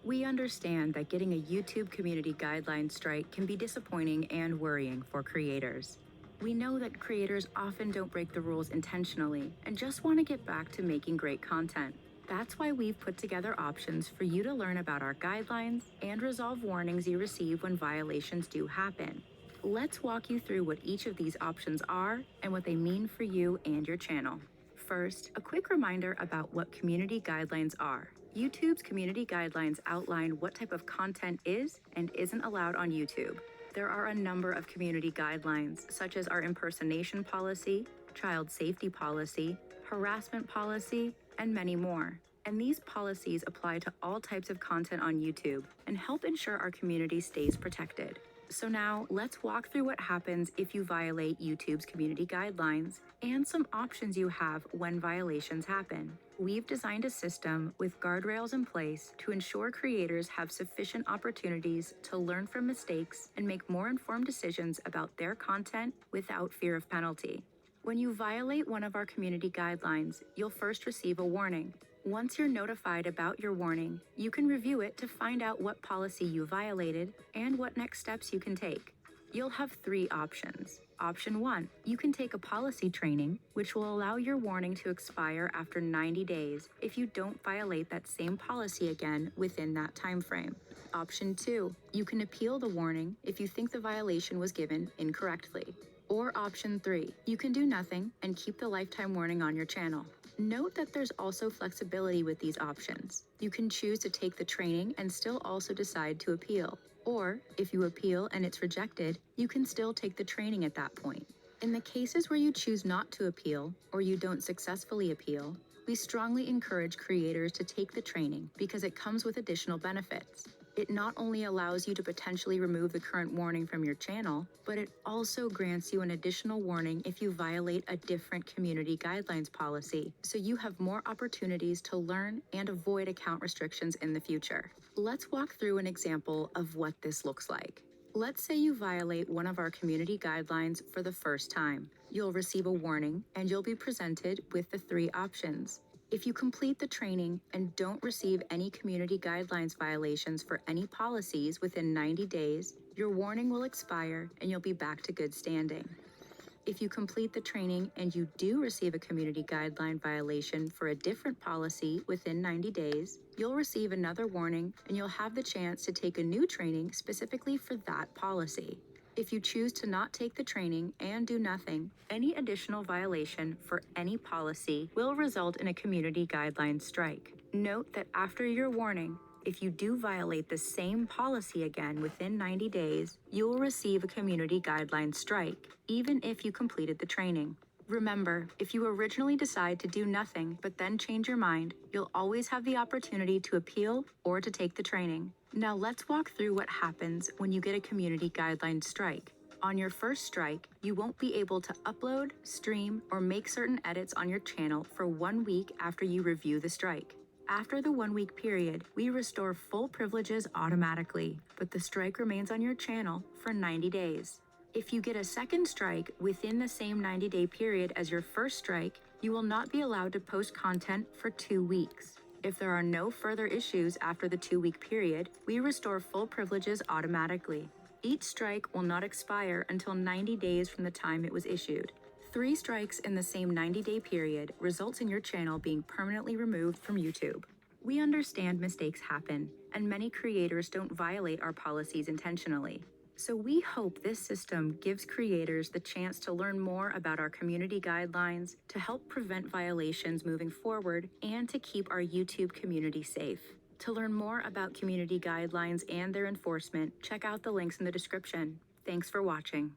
We understand that getting a YouTube community guideline strike can be disappointing and worrying for creators. We know that creators often don't break the rules intentionally and just want to get back to making great content. That's why we've put together options for you to learn about our guidelines and resolve warnings you receive when violations do happen. Let's walk you through what each of these options are and what they mean for you and your channel. First, a quick reminder about what community guidelines are. YouTube's community guidelines outline what type of content is and isn't allowed on YouTube. There are a number of community guidelines, such as our impersonation policy, child safety policy, harassment policy, and many more. And these policies apply to all types of content on YouTube and help ensure our community stays protected. So now let's walk through what happens if you violate YouTube's community guidelines and some options you have when violations happen. We've designed a system with guardrails in place to ensure creators have sufficient opportunities to learn from mistakes and make more informed decisions about their content without fear of penalty. When you violate one of our community guidelines, you'll first receive a warning. Once you're notified about your warning, you can review it to find out what policy you violated and what next steps you can take. You'll have 3 options. Option 1, you can take a policy training, which will allow your warning to expire after 90 days if you don't violate that same policy again within that time frame. Option 2, you can appeal the warning if you think the violation was given incorrectly. Or option 3, you can do nothing and keep the lifetime warning on your channel. Note that there's also flexibility with these options. You can choose to take the training and still also decide to appeal. Or, if you appeal and it's rejected, you can still take the training at that point. In the cases where you choose not to appeal, or you don't successfully appeal, we strongly encourage creators to take the training because it comes with additional benefits. It not only allows you to potentially remove the current warning from your channel, but it also grants you an additional warning if you violate a different community guidelines policy, so you have more opportunities to learn and avoid account restrictions in the future. Let's walk through an example of what this looks like. Let's say you violate one of our community guidelines for the first time. You'll receive a warning and you'll be presented with the 3 options. If you complete the training and don't receive any community guidelines violations for any policies within 90 days, your warning will expire and you'll be back to good standing. If you complete the training and you do receive a community guideline violation for a different policy within 90 days, you'll receive another warning and you'll have the chance to take a new training specifically for that policy. If you choose to not take the training and do nothing, any additional violation for any policy will result in a community guidelines strike. Note that after your warning, if you do violate the same policy again within 90 days, you will receive a community guidelines strike, even if you completed the training. Remember, if you originally decide to do nothing but then change your mind, you'll always have the opportunity to appeal or to take the training. Now let's walk through what happens when you get a community guidelines strike. On your first strike, you won't be able to upload, stream, or make certain edits on your channel for 1 week after you review the strike. After the 1 week period, we restore full privileges automatically, but the strike remains on your channel for 90 days. If you get a second strike within the same 90-day period as your first strike, you will not be allowed to post content for 2 weeks. If there are no further issues after the 2-week period, we restore full privileges automatically. Each strike will not expire until 90 days from the time it was issued. 3 strikes in the same 90-day period results in your channel being permanently removed from YouTube. We understand mistakes happen, and many creators don't violate our policies intentionally. So we hope this system gives creators the chance to learn more about our community guidelines, to help prevent violations moving forward, and to keep our YouTube community safe. To learn more about community guidelines and their enforcement, check out the links in the description. Thanks for watching.